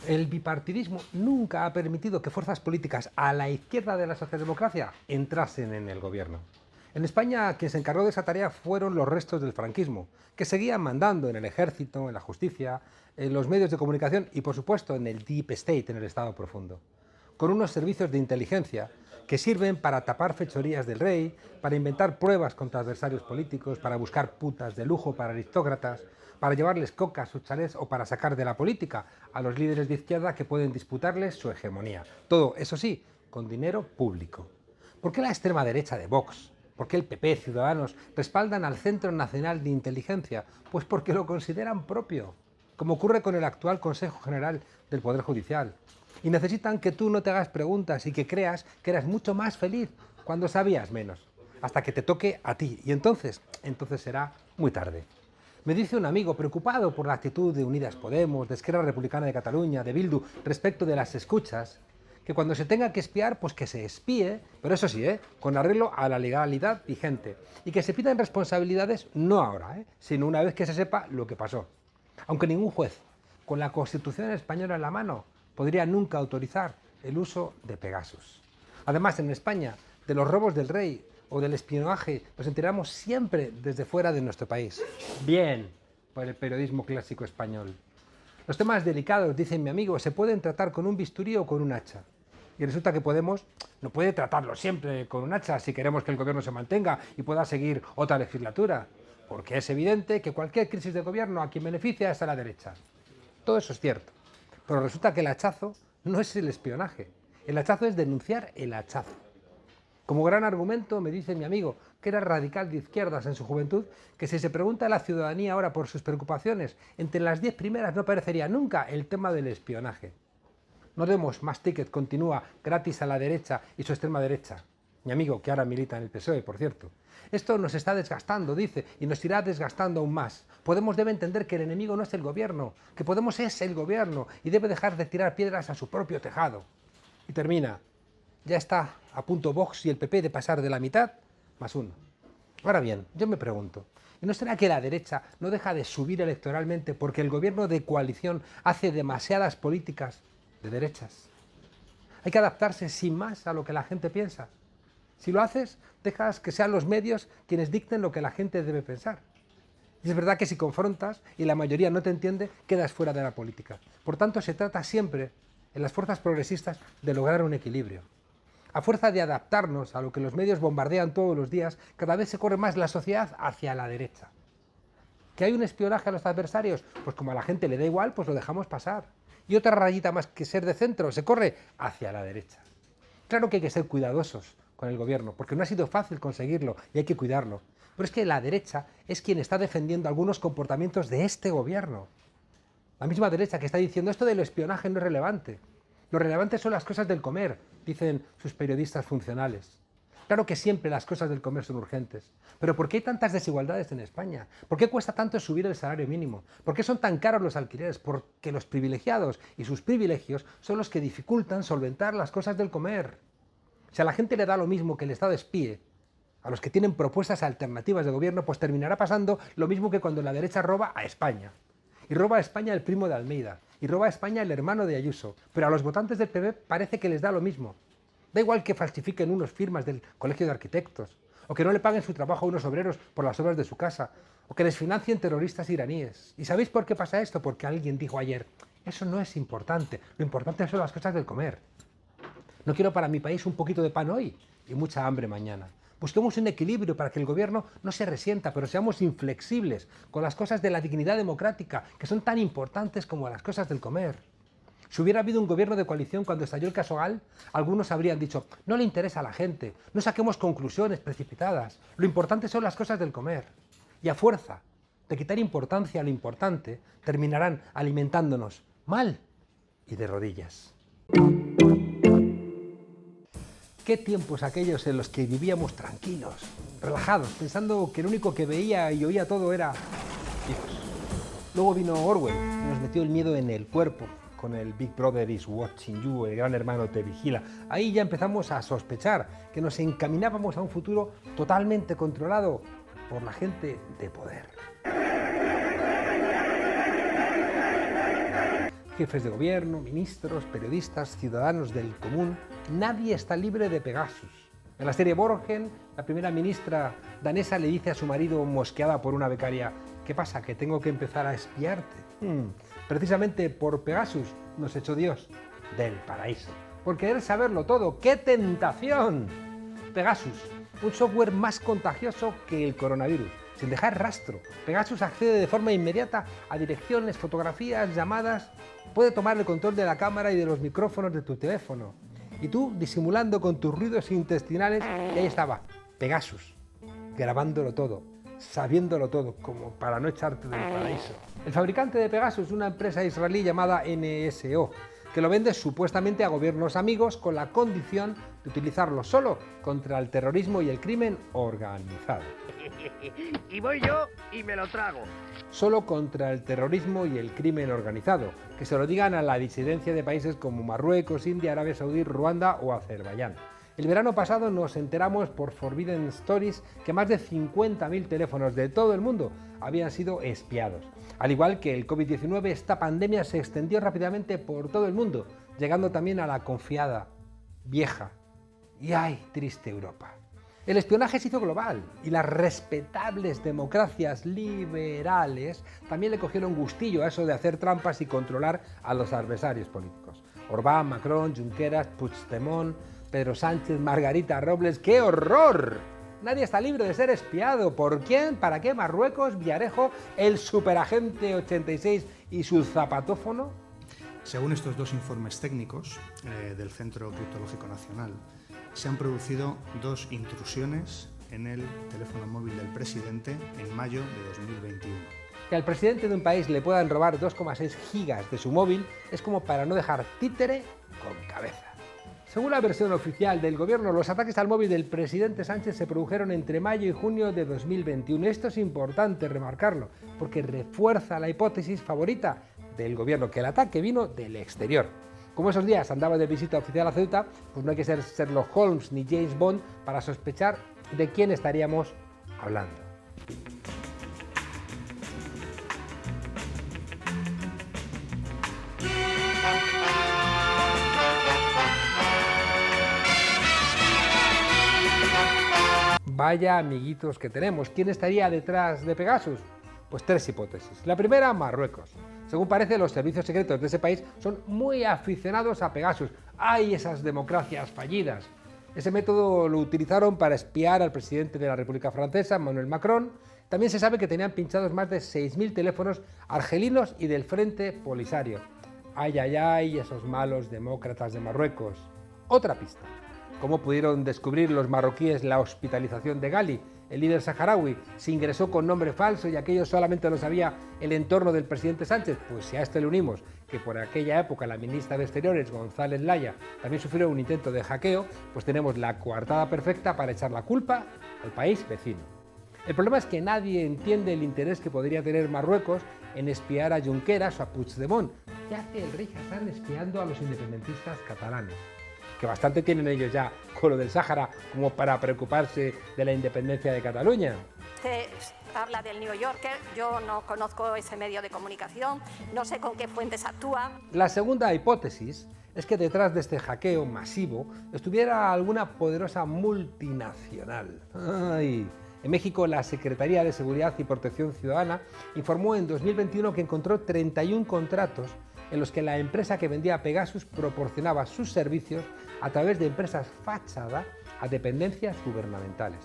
El bipartidismo nunca ha permitido que fuerzas políticas a la izquierda de la socialdemocracia entrasen en el gobierno. En España, quien se encargó de esa tarea fueron los restos del franquismo, que seguían mandando en el ejército, en la justicia, en los medios de comunicación y, por supuesto, en el Deep State, en el Estado profundo, con unos servicios de inteligencia que sirven para tapar fechorías del rey, para inventar pruebas contra adversarios políticos, para buscar putas de lujo para aristócratas, para llevarles coca a sus chalés o para sacar de la política a los líderes de izquierda que pueden disputarles su hegemonía. Todo, eso sí, con dinero público. ¿Por qué la extrema derecha de Vox? ¿Por qué el PP, Ciudadanos, respaldan al Centro Nacional de Inteligencia? Pues porque lo consideran propio, como ocurre con el actual Consejo General del Poder Judicial. Y necesitan que tú no te hagas preguntas y que creas que eras mucho más feliz cuando sabías menos, hasta que te toque a ti. Y entonces será muy tarde. Me dice un amigo preocupado por la actitud de Unidas Podemos, de Esquerra Republicana de Cataluña, de Bildu, respecto de las escuchas, que cuando se tenga que espiar, pues que se espíe, pero eso sí, con arreglo a la legalidad vigente, y que se pidan responsabilidades no ahora, sino una vez que se sepa lo que pasó. Aunque ningún juez, con la Constitución española en la mano, podría nunca autorizar el uso de Pegasus. Además, en España, de los robos del rey o del espionaje nos enteramos siempre desde fuera de nuestro país. Bien, por el periodismo clásico español. Los temas delicados, dice mi amigo, se pueden tratar con un bisturí o con un hacha. Y resulta que Podemos no puede tratarlo siempre con un hacha si queremos que el gobierno se mantenga y pueda seguir otra legislatura. Porque es evidente que cualquier crisis de gobierno a quien beneficia es a la derecha. Todo eso es cierto. Pero resulta que el hachazo no es el espionaje. El hachazo es denunciar el hachazo. Como gran argumento me dice mi amigo, que era radical de izquierdas en su juventud, que si se pregunta a la ciudadanía ahora por sus preocupaciones, entre las 10 primeras no aparecería nunca el tema del espionaje. No demos más ticket, continúa, gratis a la derecha y su extrema derecha. Mi amigo, que ahora milita en el PSOE, por cierto. Esto nos está desgastando, dice, y nos irá desgastando aún más. Podemos debe entender que el enemigo no es el gobierno, que Podemos es el gobierno y debe dejar de tirar piedras a su propio tejado. Y termina. Ya está a punto Vox y el PP de pasar de la mitad más uno. Ahora bien, yo me pregunto, ¿y no será que la derecha no deja de subir electoralmente porque el gobierno de coalición hace demasiadas políticas de derechas? Hay que adaptarse sin más a lo que la gente piensa. Si lo haces, dejas que sean los medios quienes dicten lo que la gente debe pensar. Y es verdad que si confrontas y la mayoría no te entiende, quedas fuera de la política. Por tanto, se trata siempre, en las fuerzas progresistas, de lograr un equilibrio. A fuerza de adaptarnos a lo que los medios bombardean todos los días, cada vez se corre más la sociedad hacia la derecha. ¿Que hay un espionaje a los adversarios? Pues como a la gente le da igual, pues lo dejamos pasar. Y otra rayita más que ser de centro, se corre hacia la derecha. Claro que hay que ser cuidadosos con el gobierno, porque no ha sido fácil conseguirlo y hay que cuidarlo. Pero es que la derecha es quien está defendiendo algunos comportamientos de este gobierno. La misma derecha que está diciendo esto del espionaje no es relevante. Lo relevante son las cosas del comer, dicen sus periodistas funcionales. Claro que siempre las cosas del comer son urgentes, pero ¿por qué hay tantas desigualdades en España? ¿Por qué cuesta tanto subir el salario mínimo? ¿Por qué son tan caros los alquileres? Porque los privilegiados y sus privilegios son los que dificultan solventar las cosas del comer. Si a la gente le da lo mismo que el Estado espíe, a los que tienen propuestas alternativas de gobierno, pues terminará pasando lo mismo que cuando la derecha roba a España. Y roba a España el primo de Almeida, y roba a España el hermano de Ayuso, pero a los votantes del PP parece que les da lo mismo. Da igual que falsifiquen unos firmas del Colegio de Arquitectos, o que no le paguen su trabajo a unos obreros por las obras de su casa, o que les financien terroristas iraníes. ¿Y sabéis por qué pasa esto? Porque alguien dijo ayer, eso no es importante, lo importante son las cosas del comer. No quiero para mi país un poquito de pan hoy y mucha hambre mañana. Busquemos un equilibrio para que el gobierno no se resienta, pero seamos inflexibles con las cosas de la dignidad democrática, que son tan importantes como las cosas del comer. Si hubiera habido un gobierno de coalición cuando estalló el caso Gal, algunos habrían dicho, no le interesa a la gente, no saquemos conclusiones precipitadas, lo importante son las cosas del comer. Y a fuerza de quitar importancia a lo importante, terminarán alimentándonos mal y de rodillas. ¿Qué tiempos aquellos en los que vivíamos tranquilos, relajados, pensando que lo único que veía y oía todo era hijos? Luego vino Orwell y nos metió el miedo en el cuerpo, con el Big Brother is watching you, el gran hermano te vigila. Ahí ya empezamos a sospechar que nos encaminábamos a un futuro totalmente controlado por la gente de poder. Jefes de gobierno, ministros, periodistas, ciudadanos del común, nadie está libre de Pegasus. En la serie Borgen, la primera ministra danesa le dice a su marido, mosqueada por una becaria: ¿qué pasa, que tengo que empezar a espiarte? Precisamente por Pegasus nos echó Dios del paraíso. Por querer saberlo todo. ¡Qué tentación! Pegasus, un software más contagioso que el coronavirus, sin dejar rastro. Pegasus accede de forma inmediata a direcciones, fotografías, llamadas. Puede tomar el control de la cámara y de los micrófonos de tu teléfono. Y tú, disimulando con tus ruidos intestinales, y ahí estaba, Pegasus, grabándolo todo, sabiéndolo todo, como para no echarte del paraíso. El fabricante de Pegasus es una empresa israelí llamada NSO, que lo vende supuestamente a gobiernos amigos con la condición de utilizarlo solo contra el terrorismo y el crimen organizado. Y voy yo y me lo trago. Solo contra el terrorismo y el crimen organizado, que se lo digan a la disidencia de países como Marruecos, India, Arabia Saudí, Ruanda o Azerbaiyán. El verano pasado nos enteramos por Forbidden Stories que más de 50.000 teléfonos de todo el mundo habían sido espiados. Al igual que el COVID-19, esta pandemia se extendió rápidamente por todo el mundo, llegando también a la confiada, vieja y ¡ay, triste Europa! El espionaje se hizo global y las respetables democracias liberales también le cogieron gustillo a eso de hacer trampas y controlar a los adversarios políticos. Orbán, Macron, Junqueras, Puigdemont, Pedro Sánchez, Margarita Robles. ¡Qué horror! Nadie está libre de ser espiado. ¿Por quién? ¿Para qué? ¿Marruecos? ¿Villarejo? ¿El superagente 86 y su zapatófono? Según estos dos informes técnicos del Centro Criptológico Nacional, se han producido 2 intrusiones en el teléfono móvil del presidente en mayo de 2021. Que al presidente de un país le puedan robar 2,6 gigas de su móvil es como para no dejar títere con cabeza. Según la versión oficial del gobierno, los ataques al móvil del presidente Sánchez se produjeron entre mayo y junio de 2021. Esto es importante remarcarlo, porque refuerza la hipótesis favorita del gobierno, que el ataque vino del exterior. Como esos días andaba de visita oficial a Ceuta, pues no hay que ser Sherlock Holmes ni James Bond para sospechar de quién estaríamos hablando. Vaya amiguitos que tenemos. ¿Quién estaría detrás de Pegasus? Pues 3 hipótesis. La primera, Marruecos. Según parece, los servicios secretos de ese país son muy aficionados a Pegasus. ¡Ay, esas democracias fallidas! Ese método lo utilizaron para espiar al presidente de la República Francesa, Emmanuel Macron. También se sabe que tenían pinchados más de 6.000 teléfonos argelinos y del Frente Polisario. ¡Ay, ay, ay, esos malos demócratas de Marruecos! Otra pista. ¿Cómo pudieron descubrir los marroquíes la hospitalización de Ghali, el líder saharaui? Se ingresó con nombre falso y aquello solamente lo sabía el entorno del presidente Sánchez. Pues si a esto le unimos que por aquella época la ministra de Exteriores, González Laya, también sufrió un intento de hackeo, pues tenemos la coartada perfecta para echar la culpa al país vecino. El problema es que nadie entiende el interés que podría tener Marruecos en espiar a Junqueras o a Puigdemont. ¿Qué hace el rey Hassan espiando a los independentistas catalanes? Que bastante tienen ellos ya con lo del Sáhara como para preocuparse de la independencia de Cataluña. Usted habla del New Yorker, yo no conozco ese medio de comunicación, no sé con qué fuentes actúa. La segunda hipótesis es que detrás de este hackeo masivo estuviera alguna poderosa multinacional. ¡Ay! En México, la Secretaría de Seguridad y Protección Ciudadana informó en 2021 que encontró 31 contratos en los que la empresa que vendía Pegasus proporcionaba sus servicios a través de empresas fachada a dependencias gubernamentales.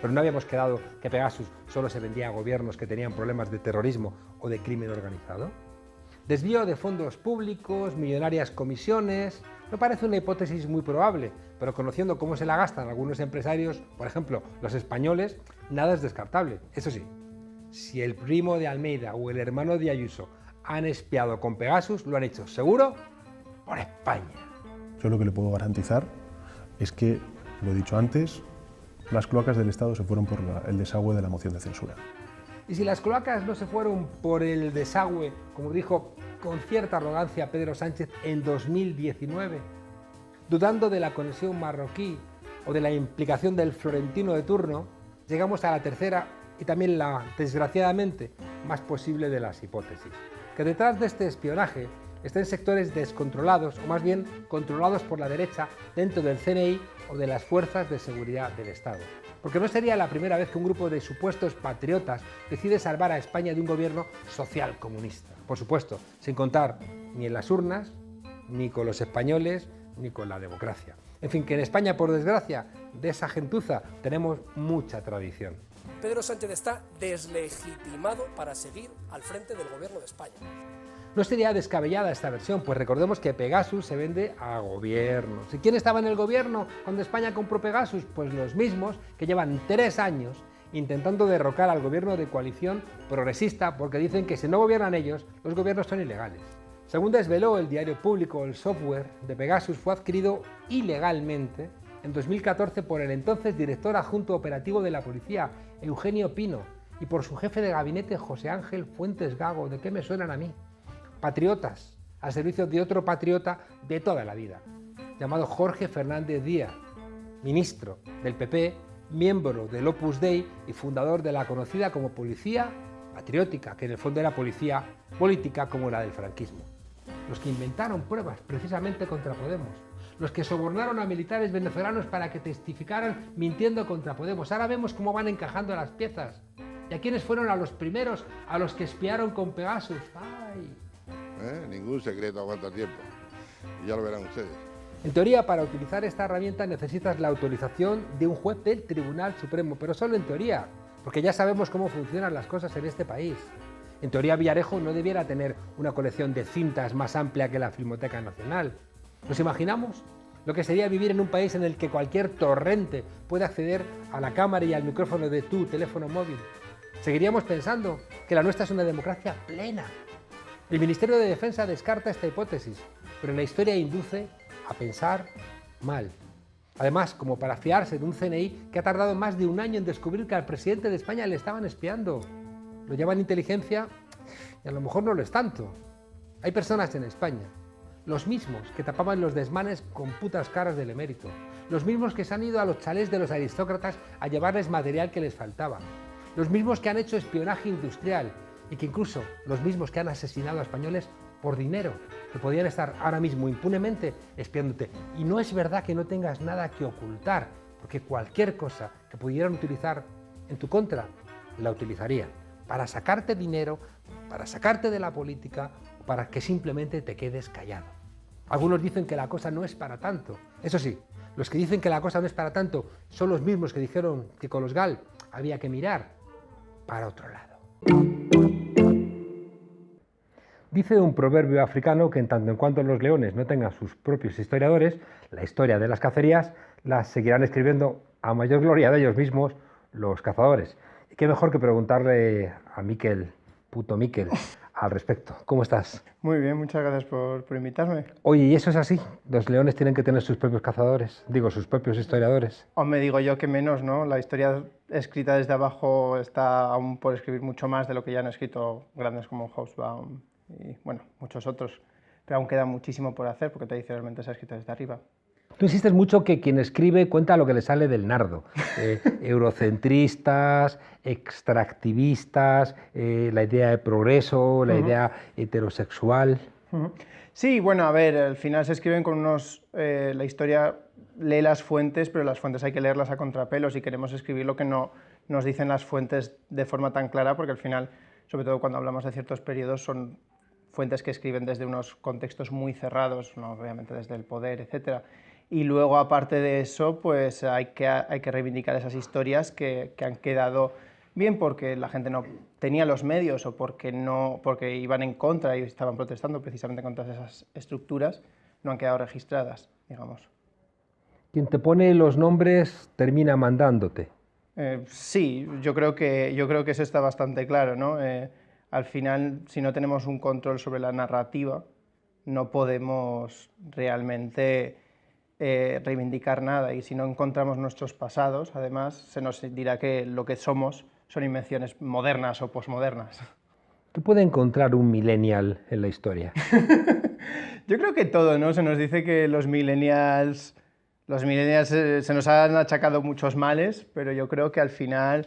Pero no habíamos quedado que Pegasus solo se vendía a gobiernos que tenían problemas de terrorismo o de crimen organizado. Desvío de fondos públicos, millonarias comisiones. No parece una hipótesis muy probable, pero conociendo cómo se la gastan algunos empresarios, por ejemplo, los españoles, nada es descartable. Eso sí, si el primo de Almeida o el hermano de Ayuso han espiado con Pegasus, lo han hecho seguro por España. Yo lo que le puedo garantizar es que, lo he dicho antes, las cloacas del Estado se fueron por el desagüe de la moción de censura. Y si las cloacas no se fueron por el desagüe, como dijo con cierta arrogancia Pedro Sánchez en 2019, dudando de la conexión marroquí o de la implicación del florentino de turno, llegamos a la tercera y también la, desgraciadamente, más posible de las hipótesis. Que detrás de este espionaje está en sectores descontrolados, o más bien controlados por la derecha dentro del CNI o de las fuerzas de seguridad del Estado. Porque no sería la primera vez que un grupo de supuestos patriotas decide salvar a España de un gobierno social comunista. Por supuesto, sin contar ni en las urnas, ni con los españoles, ni con la democracia. En fin, que en España, por desgracia, de esa gentuza tenemos mucha tradición. Pedro Sánchez está deslegitimado para seguir al frente del gobierno de España. No sería descabellada esta versión, pues recordemos que Pegasus se vende a gobiernos. ¿Y quién estaba en el gobierno cuando España compró Pegasus? Pues los mismos que llevan 3 años intentando derrocar al gobierno de coalición progresista, porque dicen que si no gobiernan ellos, los gobiernos son ilegales. Según desveló el diario público, el software de Pegasus fue adquirido ilegalmente en 2014 por el entonces director adjunto operativo de la policía, Eugenio Pino, y por su jefe de gabinete, José Ángel Fuentes Gago. ¿De qué me suenan a mí? Patriotas, al servicio de otro patriota de toda la vida, llamado Jorge Fernández Díaz, ministro del PP, miembro del Opus Dei y fundador de la conocida como Policía Patriótica, que en el fondo era policía política como la del franquismo. Los que inventaron pruebas precisamente contra Podemos, los que sobornaron a militares venezolanos para que testificaran mintiendo contra Podemos. Ahora vemos cómo van encajando las piezas. ¿Y a quiénes fueron a los primeros a los que espiaron con Pegasus? ¡Ay! Ningún secreto aguanta tiempo. Y ya lo verán ustedes. En teoría, para utilizar esta herramienta necesitas la autorización de un juez del Tribunal Supremo, pero solo en teoría, porque ya sabemos cómo funcionan las cosas en este país. En teoría, Villarejo no debiera tener una colección de cintas más amplia que la Filmoteca Nacional. ¿Nos imaginamos lo que sería vivir en un país en el que cualquier torrente puede acceder a la cámara y al micrófono de tu teléfono móvil? Seguiríamos pensando que la nuestra es una democracia plena. El Ministerio de Defensa descarta esta hipótesis, pero la historia induce a pensar mal. Además, como para fiarse de un CNI que ha tardado más de 1 año en descubrir que al presidente de España le estaban espiando. Lo llaman inteligencia y a lo mejor no lo es tanto. Hay personas en España, los mismos que tapaban los desmanes con putas caras del emérito, los mismos que se han ido a los chalés de los aristócratas a llevarles material que les faltaba, los mismos que han hecho espionaje industrial y que incluso los mismos que han asesinado a españoles por dinero, que podían estar ahora mismo impunemente espiándote. Y no es verdad que no tengas nada que ocultar, porque cualquier cosa que pudieran utilizar en tu contra, la utilizarían para sacarte dinero, para sacarte de la política, o para que simplemente te quedes callado. Algunos dicen que la cosa no es para tanto. Eso sí, los que dicen que la cosa no es para tanto son los mismos que dijeron que con los GAL había que mirar para otro lado. Dice un proverbio africano que en tanto en cuanto los leones no tengan sus propios historiadores, la historia de las cacerías las seguirán escribiendo a mayor gloria de ellos mismos los cazadores. Y qué mejor que preguntarle a Miquel, puto Miquel, al respecto. ¿Cómo estás? Muy bien, muchas gracias por invitarme. Oye, ¿y eso es así? ¿Los leones tienen que tener sus propios cazadores? Digo, sus propios historiadores. Hombre, digo yo que menos, ¿no? La historia escrita desde abajo está aún por escribir mucho más de lo que ya han escrito grandes como Hobsbawm y, bueno, muchos otros. Pero aún queda muchísimo por hacer porque tradicionalmente se ha escrito desde arriba. Tú insistes mucho que quien escribe cuenta lo que le sale del nardo. Eurocentristas, extractivistas, la idea de progreso, la idea heterosexual. Sí, bueno, a ver, al final se escriben con unos... la historia lee las fuentes, pero las fuentes hay que leerlas a contrapelo si queremos escribir lo que no nos dicen las fuentes de forma tan clara, porque al final, sobre todo cuando hablamos de ciertos periodos, son fuentes que escriben desde unos contextos muy cerrados, ¿no? Obviamente desde el poder, etc. Y luego, aparte de eso, pues hay que reivindicar esas historias que han quedado bien porque la gente no tenía los medios o porque iban en contra y estaban protestando precisamente contra esas estructuras, no han quedado registradas, digamos. Quien te pone los nombres termina mandándote. Sí, yo creo que eso está bastante claro, ¿no? Al final, si no tenemos un control sobre la narrativa, no podemos realmente reivindicar nada, y si no encontramos nuestros pasados, además, se nos dirá que lo que somos son invenciones modernas o posmodernas. ¿Qué puede encontrar un millennial en la historia? Yo creo que todo, ¿no? Se nos dice que los millennials se nos han achacado muchos males, pero yo creo que al final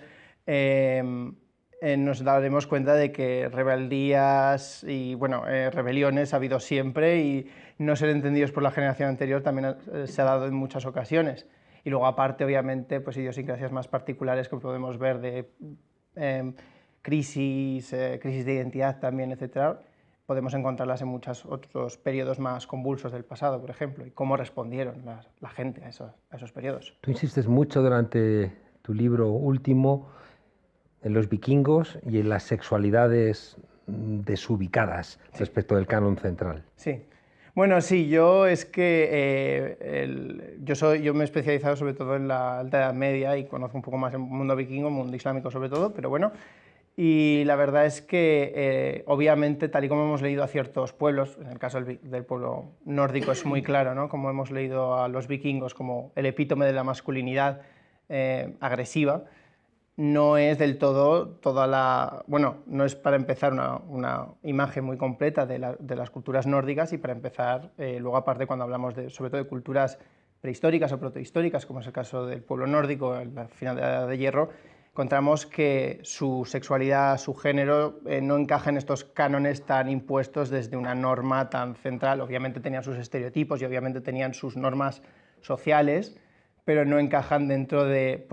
nos daremos cuenta de que rebeldías y rebeliones ha habido siempre, y no ser entendidos por la generación anterior también se ha dado en muchas ocasiones. Y luego, aparte, obviamente, pues idiosincrasias más particulares que podemos ver de crisis de identidad también, etcétera, podemos encontrarlas en muchos otros periodos más convulsos del pasado, por ejemplo, y cómo respondieron la gente a esos periodos. Tú insistes mucho durante tu libro último en los vikingos y en las sexualidades desubicadas respecto del canon central. Sí. Bueno, sí, yo me he especializado sobre todo en la Alta Edad Media y conozco un poco más el mundo vikingo, el mundo islámico sobre todo, pero bueno, y la verdad es que obviamente, tal y como hemos leído a ciertos pueblos, en el caso del pueblo nórdico es muy claro, ¿no? Como hemos leído a los vikingos como el epítome de la masculinidad agresiva, no es del todo no es para empezar una imagen muy completa de las culturas nórdicas, y para empezar, luego aparte cuando hablamos sobre todo de culturas prehistóricas o protohistóricas, como es el caso del pueblo nórdico en la final de la Edad de Hierro, encontramos que su sexualidad, su género, no encaja en estos cánones tan impuestos desde una norma tan central. Obviamente tenían sus estereotipos y obviamente tenían sus normas sociales, pero no encajan dentro de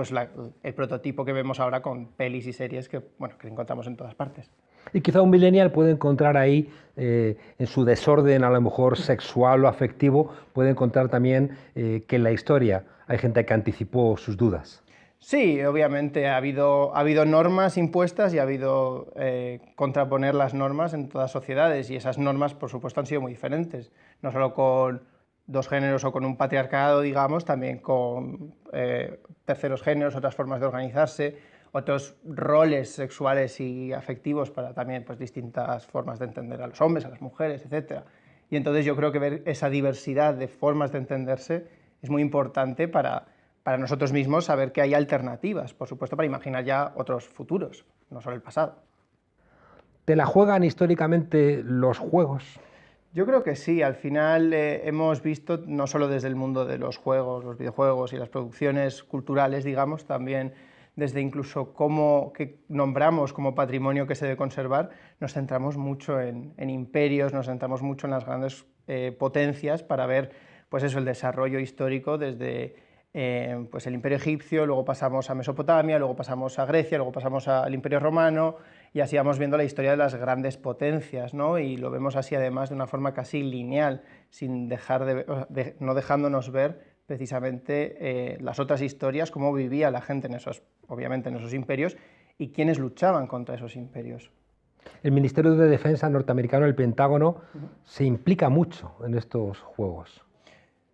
el prototipo que vemos ahora con pelis y series que encontramos en todas partes. Y quizá un millennial puede encontrar ahí, en su desorden a lo mejor sexual o afectivo, puede encontrar también que en la historia hay gente que anticipó sus dudas. Sí, obviamente ha habido normas impuestas y ha habido contraponer las normas en todas sociedades, y esas normas, por supuesto, han sido muy diferentes, no solo con dos géneros o con un patriarcado, digamos, también con terceros géneros, otras formas de organizarse, otros roles sexuales y afectivos para también distintas formas de entender a los hombres, a las mujeres, etc. Y entonces yo creo que ver esa diversidad de formas de entenderse es muy importante para nosotros mismos saber que hay alternativas, por supuesto, para imaginar ya otros futuros, no solo el pasado. ¿Te la juegan históricamente los juegos? Yo creo que sí, al final hemos visto, no solo desde el mundo de los juegos, los videojuegos y las producciones culturales, digamos, también desde incluso cómo que nombramos como patrimonio que se debe conservar, nos centramos mucho en imperios, nos centramos mucho en las grandes potencias para ver el desarrollo histórico desde el imperio egipcio, luego pasamos a Mesopotamia, luego pasamos a Grecia, luego pasamos al imperio romano, y así vamos viendo la historia de las grandes potencias, ¿no? Y lo vemos así además de una forma casi lineal, sin no dejándonos ver precisamente las otras historias, cómo vivía la gente obviamente en esos imperios y quiénes luchaban contra esos imperios. El Ministerio de Defensa norteamericano, el Pentágono, se implica mucho en estos juegos.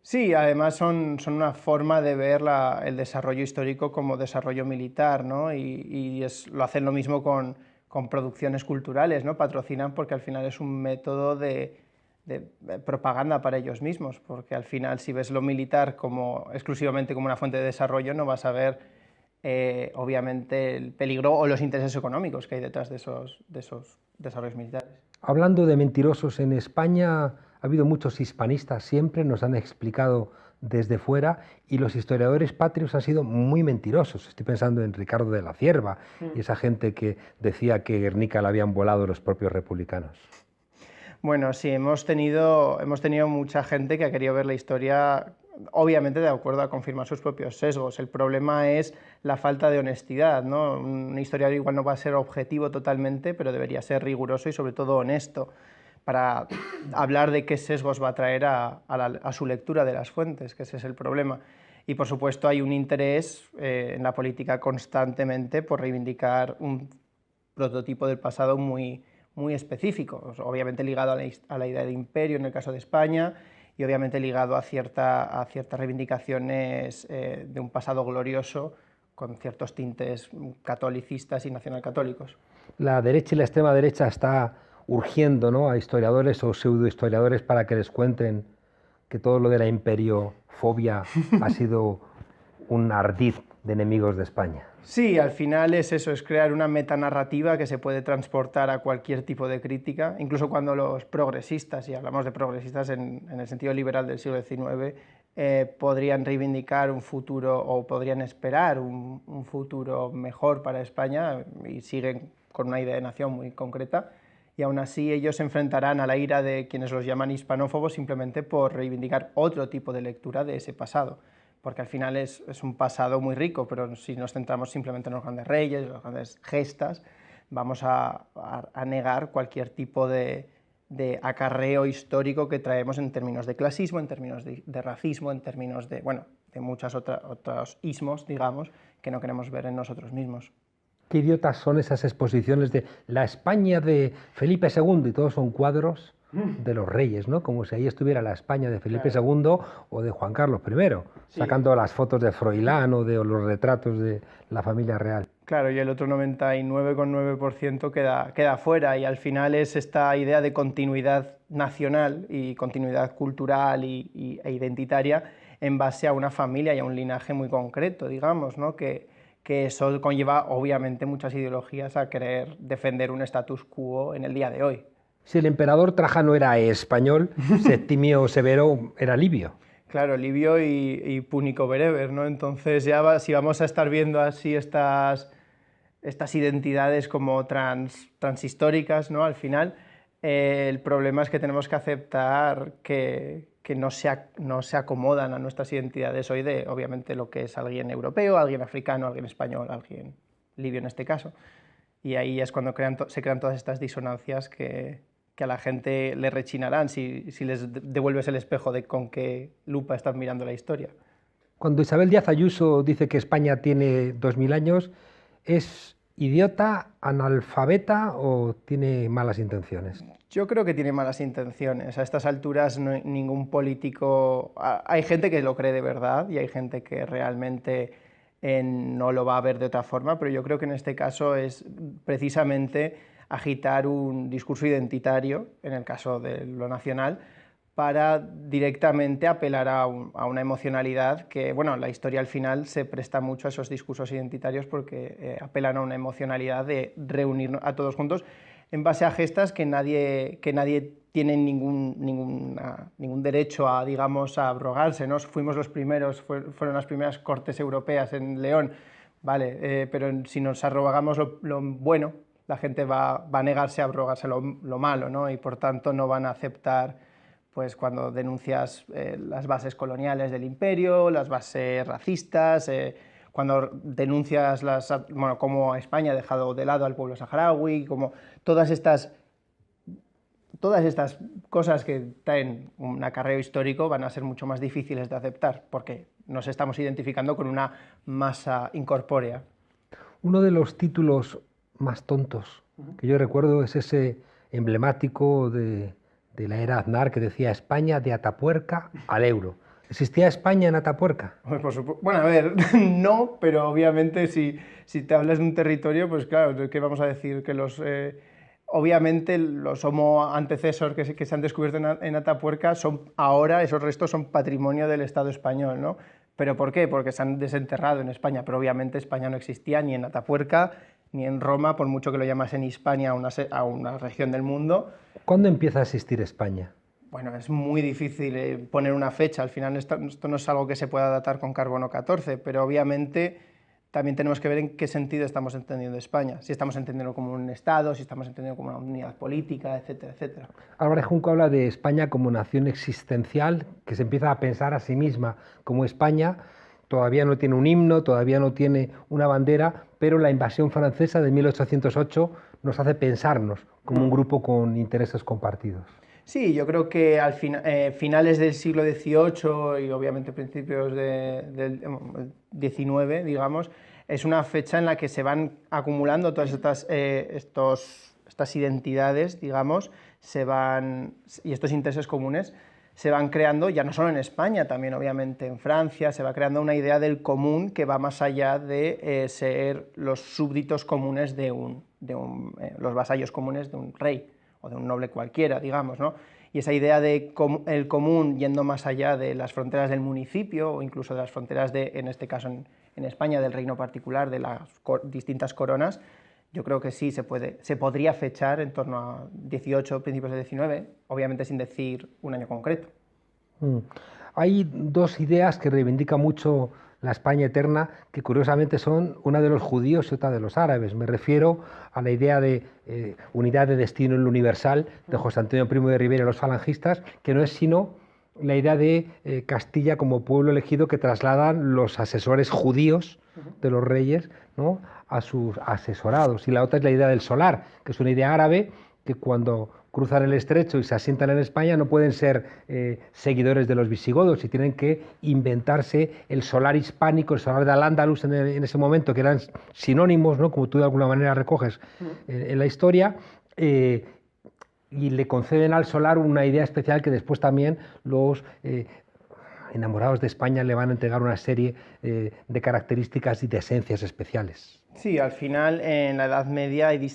Sí, además son una forma de ver el desarrollo histórico como desarrollo militar, ¿no? Lo hacen lo mismo con producciones culturales, ¿no? Patrocinan porque al final es un método de propaganda para ellos mismos, porque al final si ves lo militar exclusivamente como una fuente de desarrollo, no vas a ver obviamente el peligro o los intereses económicos que hay detrás de esos desarrollos militares. Hablando de mentirosos, en España ha habido muchos hispanistas, siempre nos han explicado desde fuera, y los historiadores patrios han sido muy mentirosos. Estoy pensando en Ricardo de la Cierva y esa gente que decía que Guernica la habían volado los propios republicanos. Bueno, sí, hemos tenido mucha gente que ha querido ver la historia, obviamente de acuerdo a confirmar sus propios sesgos. El problema es la falta de honestidad, ¿no? Un historiador igual no va a ser objetivo totalmente, pero debería ser riguroso y sobre todo honesto para hablar de qué sesgos va a traer a su lectura de las fuentes, que ese es el problema. Y por supuesto hay un interés en la política constantemente por reivindicar un prototipo del pasado muy específico, obviamente ligado a la idea de imperio en el caso de España, y obviamente ligado a ciertas reivindicaciones de un pasado glorioso con ciertos tintes catolicistas y nacionalcatólicos. La derecha y la extrema derecha está urgiendo, ¿no?, a historiadores o pseudohistoriadores para que les cuenten que todo lo de la imperiofobia ha sido un ardid de enemigos de España. Sí, al final es eso, es crear una metanarrativa que se puede transportar a cualquier tipo de crítica, incluso cuando los progresistas, y hablamos de progresistas en el sentido liberal del siglo XIX, podrían reivindicar un futuro o podrían esperar un futuro mejor para España y siguen con una idea de nación muy concreta, y aún así ellos se enfrentarán a la ira de quienes los llaman hispanófobos simplemente por reivindicar otro tipo de lectura de ese pasado, porque al final es un pasado muy rico, pero si nos centramos simplemente en los grandes reyes, las grandes gestas, vamos a negar cualquier tipo de acarreo histórico que traemos en términos de clasismo, en términos de racismo, en términos de, bueno, de muchos otros ismos, digamos, que no queremos ver en nosotros mismos. Qué idiotas son esas exposiciones de la España de Felipe II y todos son cuadros de los reyes, ¿no? Como si ahí estuviera la España de Felipe II o de Juan Carlos I, sacando las fotos de Froilán o de los retratos de la familia real. Claro, y el otro 99,9% queda fuera, y al final es esta idea de continuidad nacional y continuidad cultural e identitaria en base a una familia y a un linaje muy concreto, digamos, ¿no? Que eso conlleva obviamente muchas ideologías a querer defender un status quo en el día de hoy. Si el emperador Trajano era español, Septimio Severo era libio. Claro, libio y púnico bereber, ¿no? Entonces ya si vamos a estar viendo así estas identidades como transhistóricas, ¿no? Al final el problema es que tenemos que aceptar que no se acomodan a nuestras identidades hoy de, obviamente, lo que es alguien europeo, alguien africano, alguien español, alguien libio en este caso. Y ahí es cuando se crean todas estas disonancias que a la gente le rechinarán si les devuelves el espejo de con qué lupa están mirando la historia. Cuando Isabel Díaz Ayuso dice que España tiene 2000 años, ¿es idiota, analfabeta o tiene malas intenciones? Yo creo que tiene malas intenciones. A estas alturas ningún político... Hay gente que lo cree de verdad y hay gente que realmente no lo va a ver de otra forma, pero yo creo que en este caso es precisamente agitar un discurso identitario, en el caso de lo nacional, para directamente apelar a una emocionalidad que, bueno, la historia al final se presta mucho a esos discursos identitarios porque apelan a una emocionalidad de reunirnos a todos juntos en base a gestas que nadie tiene ningún derecho a, digamos, a abrogarse, ¿no? Fuimos los primeros, fueron las primeras cortes europeas en León, vale, pero si nos arrogamos lo bueno, la gente va a negarse a abrogarse lo malo, ¿no? Y por tanto no van a aceptar, pues, cuando denuncias las bases coloniales del imperio, las bases racistas, cuando denuncias cómo España ha dejado de lado al pueblo saharaui, como todas estas cosas que traen un acarreo histórico van a ser mucho más difíciles de aceptar, porque nos estamos identificando con una masa incorpórea. Uno de los títulos más tontos que yo recuerdo es ese emblemático de la era Aznar que decía España de Atapuerca al euro. ¿Existía España en Atapuerca? Por supuesto. Bueno, a ver, no, pero obviamente si te hablas de un territorio, pues claro, ¿qué vamos a decir? Que obviamente los homo antecesor que se han descubierto en Atapuerca esos restos son patrimonio del Estado español, ¿no? ¿Pero por qué? Porque se han desenterrado en España, pero obviamente España no existía ni en Atapuerca ni en Roma, por mucho que lo llamasen Hispania a una región del mundo. ¿Cuándo empieza a existir España? Bueno, es muy difícil poner una fecha, al final esto no es algo que se pueda datar con carbono 14, pero obviamente también tenemos que ver en qué sentido estamos entendiendo España, si estamos entendiendo como un Estado, si estamos entendiendo como una unidad política, etcétera, etcétera. Álvarez Junco habla de España como nación existencial, que se empieza a pensar a sí misma como España, todavía no tiene un himno, todavía no tiene una bandera, pero la invasión francesa de 1808 nos hace pensarnos como un grupo con intereses compartidos. Sí, yo creo que al finales del siglo XVIII y obviamente principios del XIX, digamos, es una fecha en la que se van acumulando todas estas identidades, digamos, y estos intereses comunes se van creando, ya no solo en España, también obviamente en Francia, se va creando una idea del común que va más allá de ser los súbditos comunes los vasallos comunes de un rey o de un noble cualquiera, digamos, ¿no? Y esa idea de el común yendo más allá de las fronteras del municipio o incluso de las fronteras en este caso en España, del reino particular, de las distintas coronas, yo creo que sí se podría fechar en torno a 18, principios de 19, obviamente sin decir un año concreto. Hay dos ideas que reivindica mucho la España eterna, que curiosamente son una de los judíos y otra de los árabes. Me refiero a la idea de unidad de destino en lo universal de José Antonio Primo de Rivera y los falangistas, que no es sino la idea de Castilla como pueblo elegido que trasladan los asesores judíos de los reyes, ¿no?, a sus asesorados. Y la otra es la idea del solar, que es una idea árabe que cuando cruzan el estrecho y se asientan en España no pueden ser seguidores de los visigodos y tienen que inventarse el solar hispánico, el solar de Al-Ándalus en ese momento, que eran sinónimos, ¿no?, como tú de alguna manera recoges en la historia, y le conceden al solar una idea especial que después también los enamorados de España le van a entregar una serie de características y de esencias especiales. Sí, al final en la Edad Media hay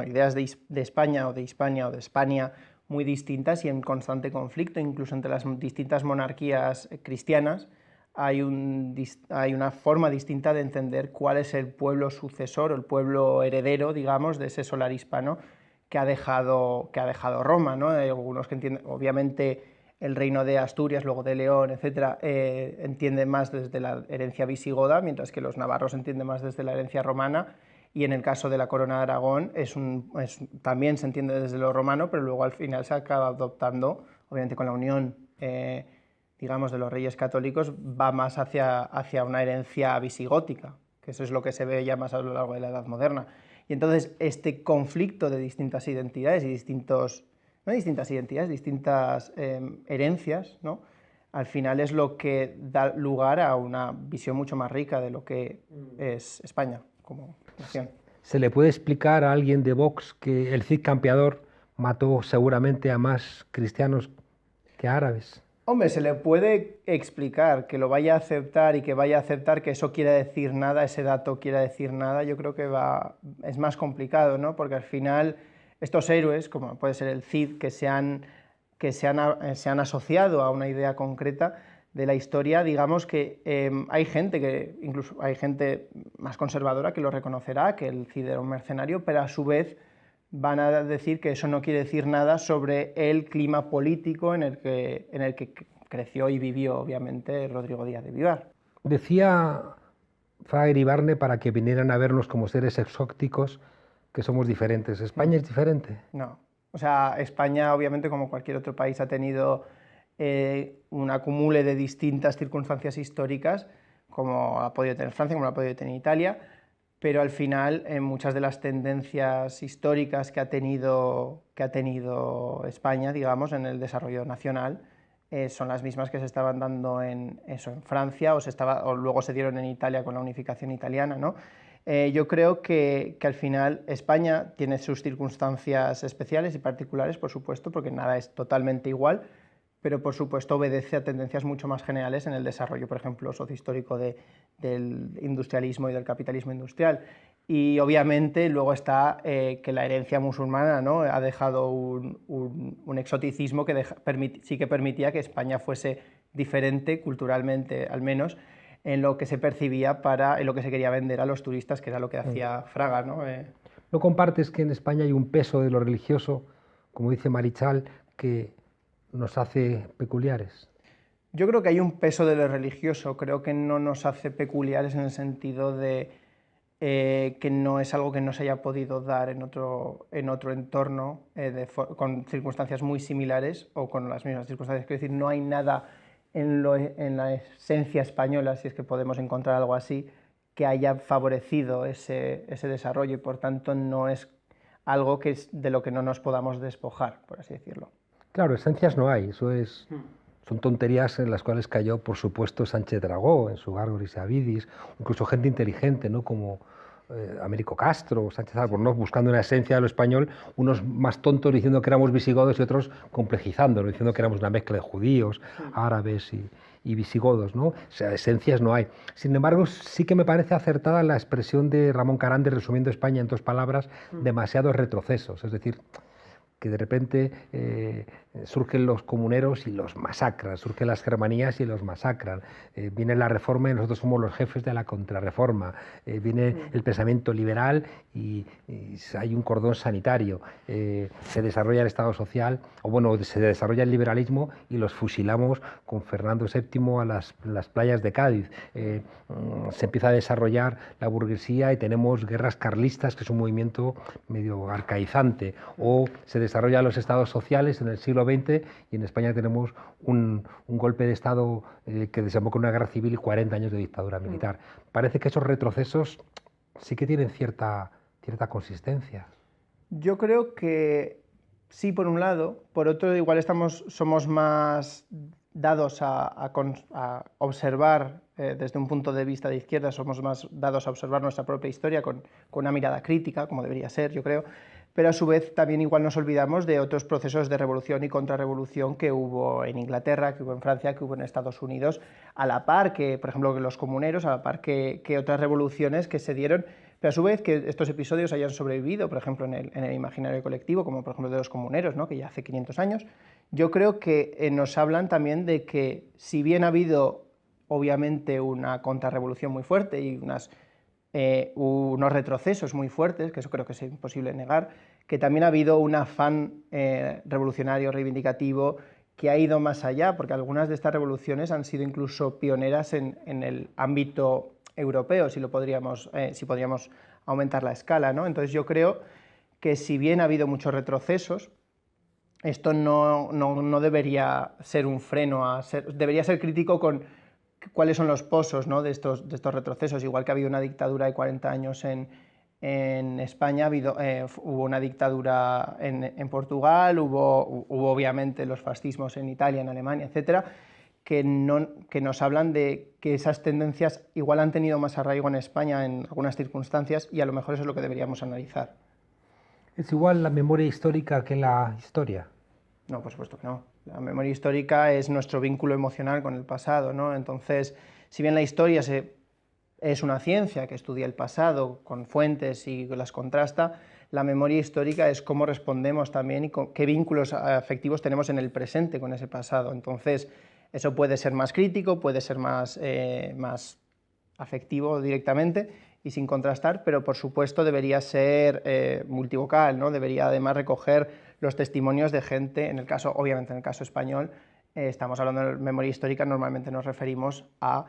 ideas de España o de Hispania o de España muy distintas y en constante conflicto, incluso entre las distintas monarquías cristianas hay una forma distinta de entender cuál es el pueblo sucesor o el pueblo heredero, digamos, de ese solar hispano que ha dejado Roma, ¿no? Hay algunos que entienden, obviamente, el reino de Asturias, luego de León, etcétera, entiende más desde la herencia visigoda, mientras que los navarros entienden más desde la herencia romana, y en el caso de la corona de Aragón también se entiende desde lo romano, pero luego al final se acaba adoptando, obviamente con la unión, digamos, de los reyes católicos, va más hacia una herencia visigótica, que eso es lo que se ve ya más a lo largo de la Edad Moderna. Y entonces este conflicto de distintas identidades y distintas herencias, ¿no?, al final es lo que da lugar a una visión mucho más rica de lo que es España como nación. ¿Se le puede explicar a alguien de Vox que el Cid Campeador mató seguramente a más cristianos que árabes? Hombre, se le puede explicar, que lo vaya a aceptar y que vaya a aceptar que eso quiere decir nada, ese dato quiere decir nada, yo creo que es más complicado, ¿no? Porque al final estos héroes, como puede ser el Cid, que se han asociado a una idea concreta de la historia, digamos que incluso hay gente más conservadora que lo reconocerá, que el Cid era un mercenario, pero a su vez van a decir que eso no quiere decir nada sobre el clima político en el que creció y vivió, obviamente, Rodrigo Díaz de Vivar. Decía Fraga Iribarne para que vinieran a vernos como seres exóticos, que somos diferentes. ¿España es diferente? No. O sea, España, obviamente, como cualquier otro país, ha tenido un acumule de distintas circunstancias históricas, como ha podido tener Francia, como ha podido tener Italia, pero al final muchas de las tendencias históricas que ha tenido España, digamos, en el desarrollo nacional, son las mismas que se estaban dando en Francia o luego se dieron en Italia con la unificación italiana, ¿no? Yo creo que al final España tiene sus circunstancias especiales y particulares, por supuesto, porque nada es totalmente igual, pero por supuesto obedece a tendencias mucho más generales en el desarrollo, por ejemplo, sociohistórico del industrialismo y del capitalismo industrial. Y obviamente luego está que la herencia musulmana, ¿no?, ha dejado un exoticismo que sí que permitía que España fuese diferente culturalmente, al menos, en lo que se percibía en lo que se quería vender a los turistas, que era lo que hacía Fraga, ¿no? ¿No compartes que en España hay un peso de lo religioso, como dice Marichal, que nos hace peculiares? Yo creo que hay un peso de lo religioso, creo que no nos hace peculiares en el sentido de que no es algo que no se haya podido dar en otro entorno con circunstancias muy similares o con las mismas circunstancias. Quiero decir, no hay nada en la esencia española, si es que podemos encontrar algo así, que haya favorecido ese desarrollo y por tanto no es algo de lo que no nos podamos despojar, por así decirlo. Claro, esencias no hay, son tonterías en las cuales cayó, por supuesto, Sánchez Dragó en su Gárgoles y Avidis, incluso gente inteligente, ¿no?, como Américo Castro, Sánchez Albornoz, buscando una esencia de lo español, unos más tontos diciendo que éramos visigodos y otros complejizándolo, diciendo que éramos una mezcla de judíos, árabes y visigodos, ¿no? O sea, esencias no hay. Sin embargo, sí que me parece acertada la expresión de Ramón Carande, resumiendo España en 2 palabras, demasiados retrocesos, es decir, que de repente surgen los comuneros y los masacran, surgen las germanías y los masacran, viene la reforma y nosotros somos los jefes de la contrarreforma, viene el pensamiento liberal y hay un cordón sanitario, se desarrolla el Estado social, o bueno, se desarrolla el liberalismo y los fusilamos con Fernando VII a las playas de Cádiz, se empieza a desarrollar la burguesía y tenemos guerras carlistas, que es un movimiento medio arcaizante, o se desarrollan los estados sociales en el siglo XX y en España tenemos un golpe de Estado que desemboca en una guerra civil y 40 años de dictadura militar. Parece que esos retrocesos sí que tienen cierta consistencia. Yo creo que sí, por un lado. Por otro, igual somos más dados a observar desde un punto de vista de izquierda, somos más dados a observar nuestra propia historia con una mirada crítica, como debería ser, yo creo. Pero a su vez también igual nos olvidamos de otros procesos de revolución y contrarrevolución que hubo en Inglaterra, que hubo en Francia, que hubo en Estados Unidos, a la par que, por ejemplo, que los comuneros, a la par que otras revoluciones que se dieron, pero a su vez que estos episodios hayan sobrevivido, por ejemplo, en el imaginario colectivo, como por ejemplo de los comuneros, ¿no? Que ya hace 500 años, yo creo que nos hablan también de que si bien ha habido obviamente una contrarrevolución muy fuerte y unos retrocesos muy fuertes, que eso creo que es imposible negar, que también ha habido un afán revolucionario, reivindicativo, que ha ido más allá, porque algunas de estas revoluciones han sido incluso pioneras en el ámbito europeo, si podríamos aumentar la escala, ¿no? Entonces yo creo que si bien ha habido muchos retrocesos, esto no debería ser un freno, debería ser crítico con cuáles son los pozos, ¿no? de estos retrocesos. Igual que ha habido una dictadura de 40 años en España, hubo una dictadura en Portugal, hubo obviamente los fascismos en Italia, en Alemania, etcétera, que nos hablan de que esas tendencias igual han tenido más arraigo en España en algunas circunstancias y a lo mejor eso es lo que deberíamos analizar. ¿Es igual la memoria histórica que la historia? No, por supuesto que no. La memoria histórica es nuestro vínculo emocional con el pasado, ¿no? Entonces, si bien la historia es una ciencia que estudia el pasado con fuentes y las contrasta, la memoria histórica es cómo respondemos también y qué vínculos afectivos tenemos en el presente con ese pasado. Entonces, eso puede ser más crítico, puede ser más afectivo directamente y sin contrastar, pero por supuesto debería ser multivocal, ¿no? Debería además recoger los testimonios de gente, obviamente en el caso español, estamos hablando de memoria histórica, normalmente nos referimos a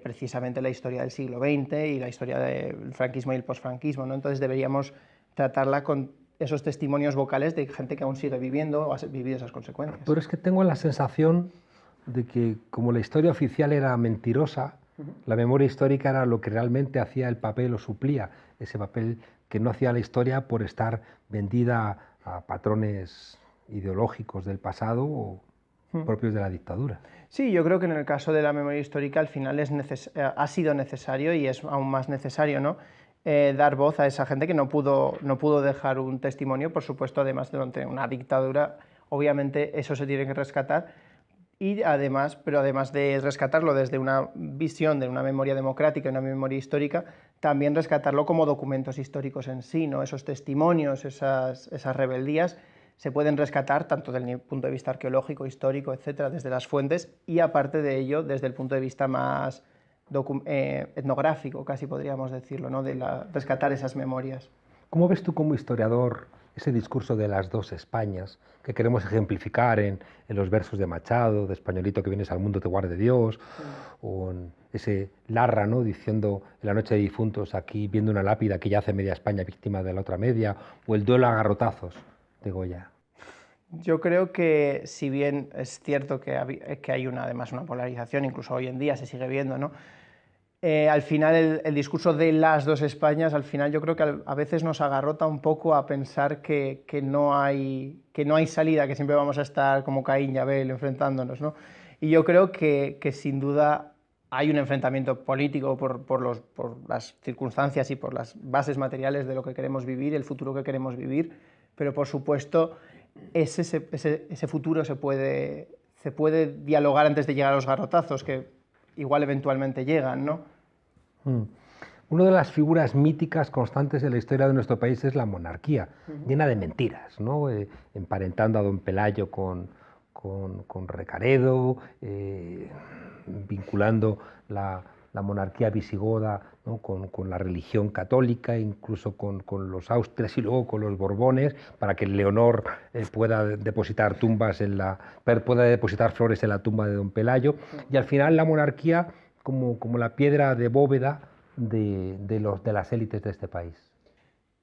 precisamente la historia del siglo XX y la historia del franquismo y el posfranquismo, ¿no? Entonces deberíamos tratarla con esos testimonios vocales de gente que aún sigue viviendo o ha vivido esas consecuencias. Pero es que tengo la sensación de que como la historia oficial era mentirosa, la memoria histórica era lo que realmente hacía el papel o suplía ese papel que no hacía la historia por estar vendida a patrones ideológicos del pasado o propios de la dictadura. Sí, yo creo que en el caso de la memoria histórica al final ha sido necesario y es aún más necesario, ¿no? Dar voz a esa gente que no pudo dejar un testimonio, por supuesto, además durante una dictadura, obviamente eso se tiene que rescatar. Pero además de rescatarlo desde una visión de una memoria democrática y una memoria histórica, también rescatarlo como documentos históricos en sí, ¿no? Esos testimonios, esas rebeldías, se pueden rescatar tanto desde el punto de vista arqueológico, histórico, etcétera, desde las fuentes, y aparte de ello, desde el punto de vista más etnográfico, casi podríamos decirlo, ¿no? Rescatar esas memorias. ¿Cómo ves tú como historiador ese discurso de las dos Españas que queremos ejemplificar en los versos de Machado, de Españolito que vienes al mundo te guarde Dios, o en ese Larra, ¿no? Diciendo en la noche de difuntos aquí viendo una lápida que yace media España víctima de la otra media, o el duelo a garrotazos de Goya? Yo creo que si bien es cierto que hay además una polarización, incluso hoy en día se sigue viendo, ¿no? Al final el discurso de las dos Españas, al final yo creo que a veces nos agarrota un poco a pensar que no hay salida, que siempre vamos a estar como Caín y Abel enfrentándonos, ¿no? Y yo creo que sin duda hay un enfrentamiento político por las circunstancias y por las bases materiales de lo que queremos vivir, el futuro que queremos vivir, pero por supuesto ese futuro se puede dialogar antes de llegar a los garrotazos, que igual eventualmente llegan, ¿no? Una de las figuras míticas constantes en la historia de nuestro país es la monarquía, llena de mentiras, ¿no? Emparentando a don Pelayo con Recaredo, vinculando la monarquía visigoda, ¿no? con la religión católica, incluso con los Austrias y luego con los Borbones, para que Leonor pueda depositar flores en la tumba de don Pelayo, y al final la monarquía como la piedra de bóveda de las élites de este país.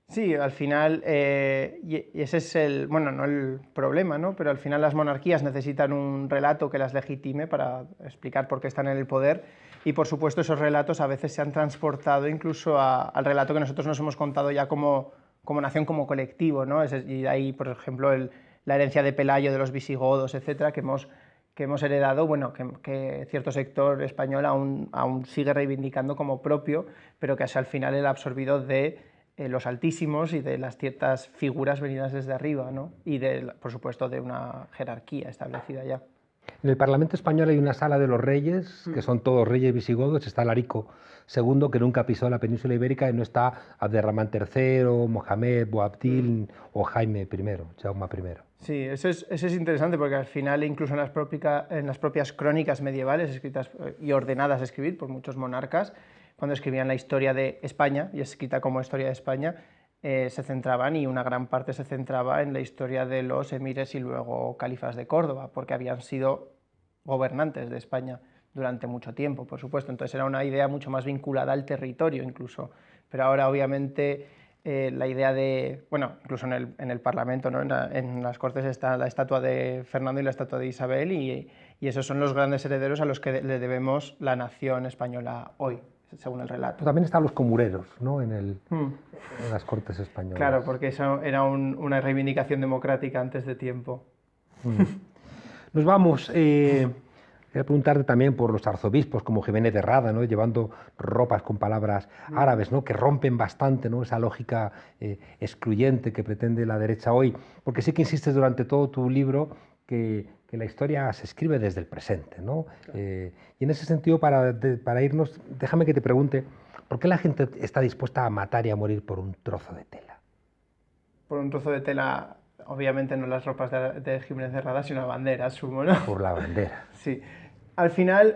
Sí, al final, y ese es no el problema, ¿no? Pero al final las monarquías necesitan un relato que las legitime para explicar por qué están en el poder, y por supuesto esos relatos a veces se han transportado incluso al relato que nosotros nos hemos contado ya como nación, como colectivo, ¿no? Y de ahí, por ejemplo, la herencia de Pelayo, de los visigodos, etcétera, que hemos heredado, bueno, que cierto sector español aún sigue reivindicando como propio, pero que al final él ha absorbido de los altísimos y de las ciertas figuras venidas desde arriba, ¿no? Y, por supuesto, de una jerarquía establecida ya. En el Parlamento español hay una sala de los reyes, que son todos reyes visigodos. Está Larico II, que nunca pisó la península ibérica, y no está Abderramán III, Mohamed, Boabdil o Jaime I, Jaume I. Sí, eso es interesante, porque al final, incluso en las propias crónicas medievales, escritas y ordenadas a escribir por muchos monarcas, cuando escribían la historia de España, y escrita como historia de España, se centraban, y una gran parte se centraba en la historia de los emires y luego califas de Córdoba, porque habían sido gobernantes de España durante mucho tiempo, por supuesto. Entonces era una idea mucho más vinculada al territorio incluso. Pero ahora, obviamente, la idea de, bueno, incluso en el Parlamento, ¿no? en las Cortes está la estatua de Fernando y la estatua de Isabel, y esos son los grandes herederos a los que le debemos la nación española hoy, según el relato. También están los comureros, ¿no? en las Cortes españolas. Claro, porque eso era una reivindicación democrática antes de tiempo. Nos vamos. Quería preguntarte también por los arzobispos como Jiménez de Rada, ¿no? Llevando ropas con palabras árabes, ¿no? Que rompen bastante, ¿no? Esa lógica excluyente que pretende la derecha hoy, porque sí que insistes durante todo tu libro que la historia se escribe desde el presente, ¿no? Claro. Y en ese sentido, para irnos, déjame que te pregunte, ¿por qué la gente está dispuesta a matar y a morir por un trozo de tela? Por un trozo de tela, obviamente no las ropas de Jiménez de Rada, sino la bandera, asumo, ¿no? Por la bandera. Sí. Al final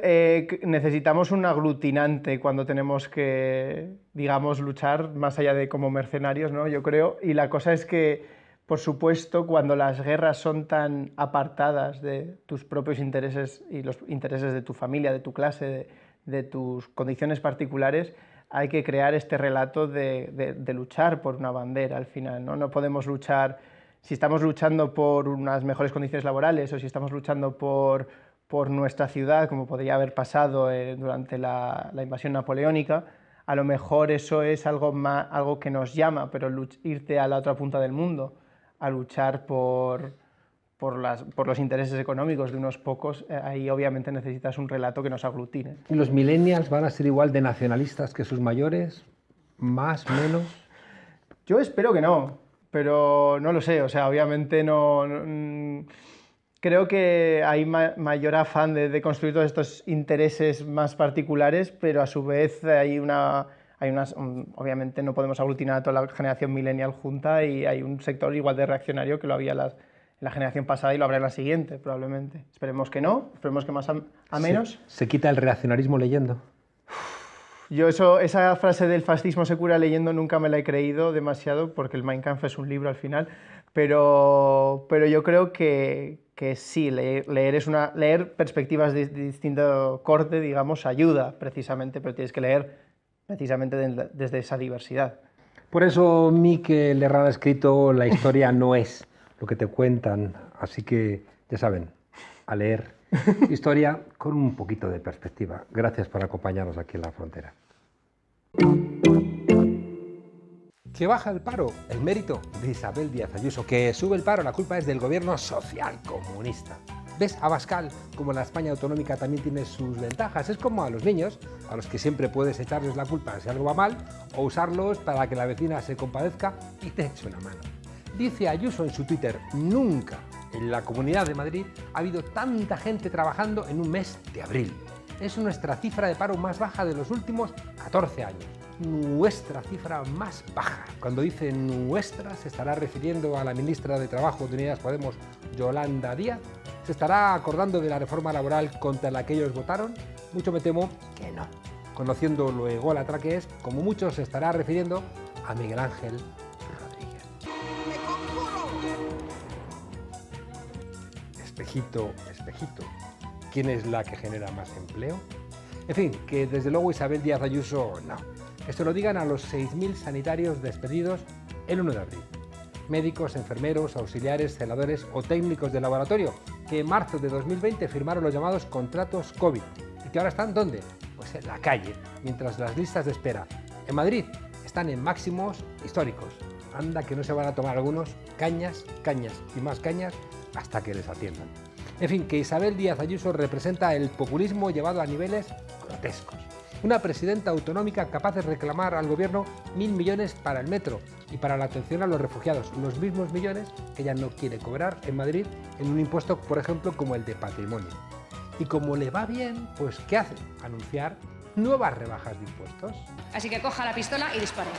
necesitamos un aglutinante cuando tenemos que, digamos, luchar más allá de como mercenarios, ¿no? Yo creo, y la cosa es que, por supuesto, cuando las guerras son tan apartadas de tus propios intereses y los intereses de tu familia, de tu clase, de tus condiciones particulares, hay que crear este relato de luchar por una bandera al final, ¿no? No podemos luchar, si estamos luchando por unas mejores condiciones laborales o si estamos luchando por nuestra ciudad, como podría haber pasado durante la invasión napoleónica, a lo mejor eso es algo que nos llama, pero irte a la otra punta del mundo a luchar por los intereses económicos de unos pocos, ahí obviamente necesitas un relato que nos aglutine. ¿Y los millennials van a ser igual de nacionalistas que sus mayores? ¿Más, menos? Yo espero que no, pero no lo sé, o sea, obviamente no creo que hay mayor afán de construir todos estos intereses más particulares, pero a su vez obviamente no podemos aglutinar a toda la generación millennial junta, y hay un sector igual de reaccionario que lo había en la generación pasada y lo habrá en la siguiente, probablemente. Esperemos que no, esperemos que más a menos. ¿Se quita el reaccionarismo leyendo? Yo esa frase del fascismo se cura leyendo nunca me la he creído demasiado, porque el Mein Kampf es un libro al final, pero yo creo que sí, leer perspectivas de distinto corte, digamos, ayuda precisamente, pero tienes que leer precisamente desde esa diversidad. Por eso Mikel de Rada ha escrito: la historia no es lo que te cuentan, así que ya saben, a leer historia con un poquito de perspectiva. Gracias por acompañarnos aquí en La Frontera. Que baja el paro, el mérito de Isabel Díaz Ayuso. Que sube el paro, la culpa es del gobierno socialcomunista. ¿Ves? Abascal, como la España autonómica, también tiene sus ventajas. Es como a los niños, a los que siempre puedes echarles la culpa si algo va mal, o usarlos para que la vecina se compadezca y te eche una mano. Dice Ayuso en su Twitter: nunca en la Comunidad de Madrid ha habido tanta gente trabajando en un mes de abril. Es nuestra cifra de paro más baja de los últimos 14 años. nuestra cifra más baja. Cuando dice nuestra, se estará refiriendo a la ministra de Trabajo de Unidas Podemos, Yolanda Díaz. ¿Se estará acordando de la reforma laboral contra la que ellos votaron? Mucho me temo que no. Conociendo lo ególatra que es, como mucho se estará refiriendo a Miguel Ángel Rodríguez. Espejito, espejito, ¿quién es la que genera más empleo? En fin, que desde luego Isabel Díaz Ayuso no. Que se lo digan a los 6.000 sanitarios despedidos el 1 de abril. Médicos, enfermeros, auxiliares, celadores o técnicos de laboratorio que en marzo de 2020 firmaron los llamados contratos COVID y que ahora están ¿dónde? Pues en la calle, mientras las listas de espera en Madrid están en máximos históricos. Anda que no se van a tomar algunos cañas, cañas y más cañas hasta que les atiendan. En fin, que Isabel Díaz Ayuso representa el populismo llevado a niveles grotescos. Una presidenta autonómica capaz de reclamar al gobierno 1.000 millones para el metro y para la atención a los refugiados, los mismos millones que ella no quiere cobrar en Madrid en un impuesto, por ejemplo, como el de patrimonio. Y como le va bien, pues ¿qué hace? Anunciar nuevas rebajas de impuestos. Así que coja la pistola y dispare.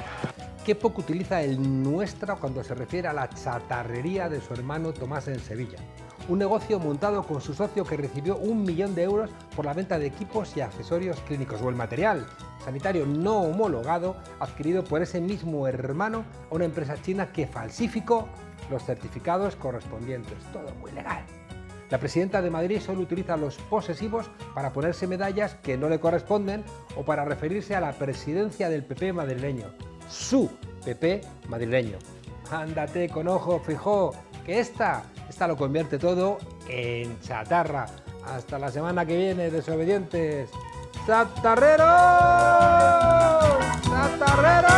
Qué poco utiliza el nuestra cuando se refiere a la chatarrería de su hermano Tomás en Sevilla. Un negocio montado con su socio que recibió 1 millón de euros por la venta de equipos y accesorios clínicos o el material sanitario no homologado adquirido por ese mismo hermano a una empresa china que falsificó los certificados correspondientes. Todo muy legal. La presidenta de Madrid solo utiliza los posesivos para ponerse medallas que no le corresponden o para referirse a la presidencia del PP madrileño. Su PP madrileño. Ándate con ojo, Feijóo, que esta lo convierte todo en chatarra. Hasta la semana que viene, desobedientes. ¡Chatarreros! ¡Chatarreros!